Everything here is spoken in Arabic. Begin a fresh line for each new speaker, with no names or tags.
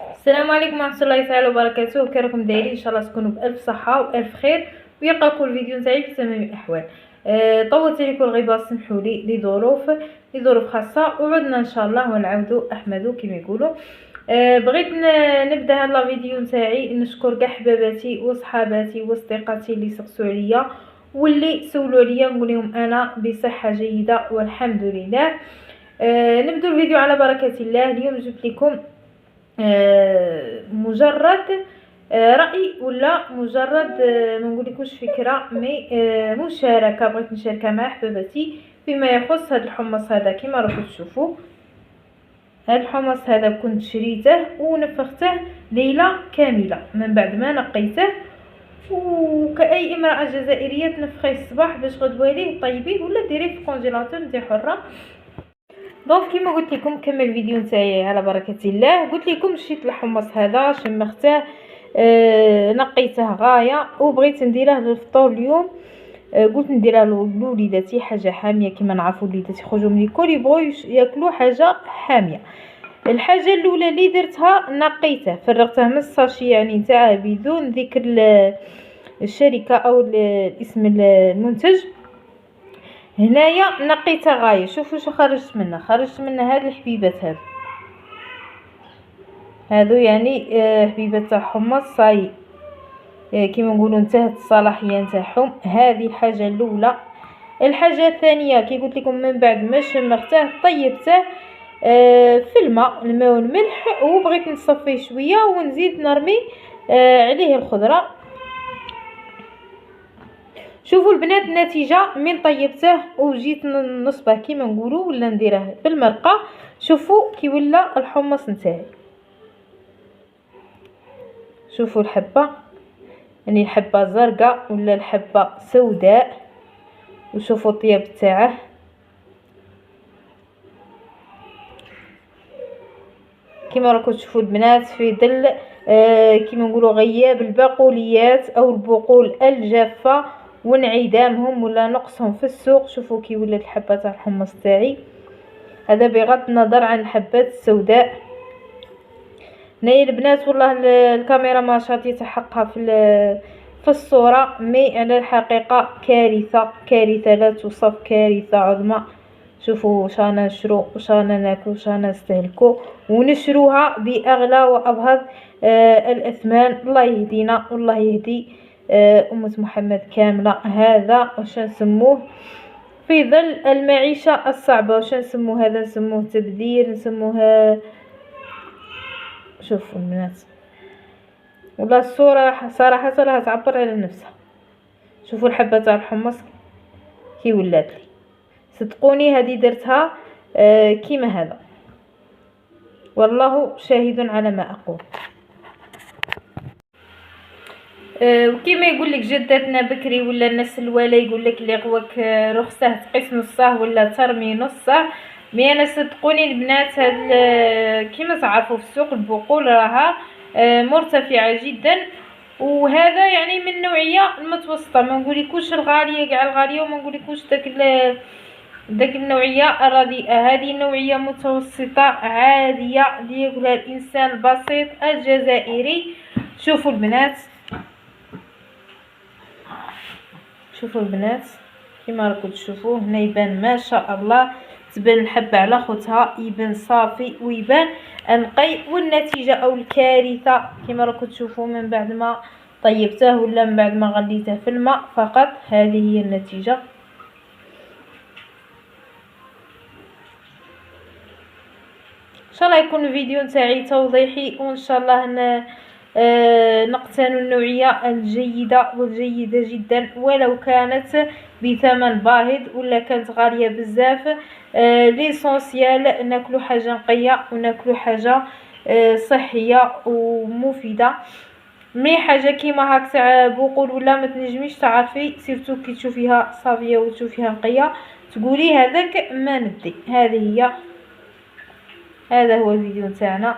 السلام عليكم ورحمه الله تعالى وبركاته. كي راكم دايرين؟ ان شاء الله تكونوا بالف صحه والف خير ويبقاكم الفيديو نتاعي في تمام الاحوال. طولت عليكم الغيبه، سمحوا لي لظروف خاصه، وعدنا ان شاء الله ونعاودوا احمدوا كما يقولوا. بغيت نبدا هذا الفيديو نتاعي نشكر كاع حباباتي وصحاباتي واصدقائي اللي سقسوا عليا واللي سولوا عليا، نقول لهم انا بصحه جيده والحمد لله. نبدو الفيديو على بركه الله. اليوم جبت لكم مجرد رأي ولا مجرد ما نقولكوش فكرة، مي مشاركة بغيت نشاركها مع حباباتي فيما يخص هذا الحمص. هذا كما راكم تشوفوا، هذا الحمص هذا كنت شريته ونفخته ليلة كاملة من بعد ما نقيته، وكأي امرأة جزائرية تنفخيه الصباح باش غدوه ليه طيبيه ولا ديريه في الكونجيلاتور انت حرة. دونك كيما قلت لكم كمل الفيديو نتاعي على بركه الله. قلت لكم شريت الحمص هذا، شمخته، نقيته غايه وبغيت نديره للفطور اليوم. قلت نديرها لوليداتي حاجه حاميه، كما نعرفوا وليداتي يخرجوا من الكول يبغوا ياكلوا حاجه حاميه. الحاجه الاولى اللي درتها نقيته، فرغته من الساشي يعني نتاعه بدون ذكر الشركه او اسم المنتج. هنايا نقيتها غايه. شوفوا شو خرجت منها هاد الحبيبات هادو يعني حبيبات تاع حمص صاي، كيما نقولوا انتهت الصلاحيه نتاعهم. هذه الحاجه الاولى. الحاجه الثانيه كي قلت لكم من بعد ما شمخته طيبته في الماء والملح، وبغيت نصفيه شويه ونزيد نرمي عليه الخضره. شوفوا البنات النتيجه من طيبته وجيت نصبه كيما نقولوا ولا نديره بالمرقه. شوفوا كي ولا الحمص نتاعي. شوفوا الحبه، يعني الحبه زرقاء ولا الحبه سوداء، وشوفوا الطياب تاعه. كما راكم تشوفوا البنات في ظل كيما نقولوا غياب البقوليات او البقول الجافه وانعدامهم ولا نقصهم في السوق. شوفوا كي ولات الحبه تاع الحمص تاعي. هذا بغض النظر عن الحبات السوداء. ناي البنات والله الكاميرا ما شاطيه حقها في الصوره، مي على الحقيقه كارثه لا توصف، كارثه عظمى. شوفوا واش رانا نشرو، واش رانا ناكلو، واش رانا نستهلكو، ونشروها باغلى وابهض الاثمان. الله يهدينا والله يهدي امه محمد كامله. هذا واش نسموه في ظل المعيشه الصعبه؟ واش نسموه هذا؟ نسموه تبذير، نسموه. شوفوا البنات والله الصوره صراحه راها تعبر على نفسها. شوفوا الحبه تاع الحمص كي ولات لي. صدقوني هذه درتها كيما هذا، والله شاهد على ما اقول. وكيما يقول لك جداتنا بكري ولا الناس الوالا يقول لك اللي غواك رخصه تقيس نصه ولا ترمي نصه. مي انا صدقوني البنات هاد كيما تعرفوا في السوق البقول راها مرتفعه جدا، وهذا يعني من النوعيه المتوسطه. ما نقولكوش الغاليه كاع الغاليه، وما نقولكوش داك النوعيه الرديئه. هذه نوعيه متوسطه عاديه اللي ياكلها الانسان البسيط الجزائري. شوفوا البنات، شوفوا البنات كما راكم تشوفوا هنا يبان ما شاء الله، تبان الحبه على خوتها، يبان صافي ويبان النقي. والنتيجه او الكارثه كما راكم تشوفوا من بعد ما طيبته ولا من بعد ما غليته في الماء فقط، هذه هي النتيجه. ان شاء الله يكون الفيديو نتاعي توضيحي، وان شاء الله نقتنوا النوعيه الجيده والجيده جدا ولو كانت بثمن باهظ ولا كانت غاليه بزاف. ليسونسيال ناكلوا حاجه نقيه وناكلوا حاجه صحيه ومفيده. مي حاجه كيما هاك تاع بقول ولا ما تنجميش تعرفي، سيرتو كي تشوفيها صافيه وتشوفيها نقيه تقولي هذاك ما ندي. هذه هي، هذا هو الفيديو نتاعنا.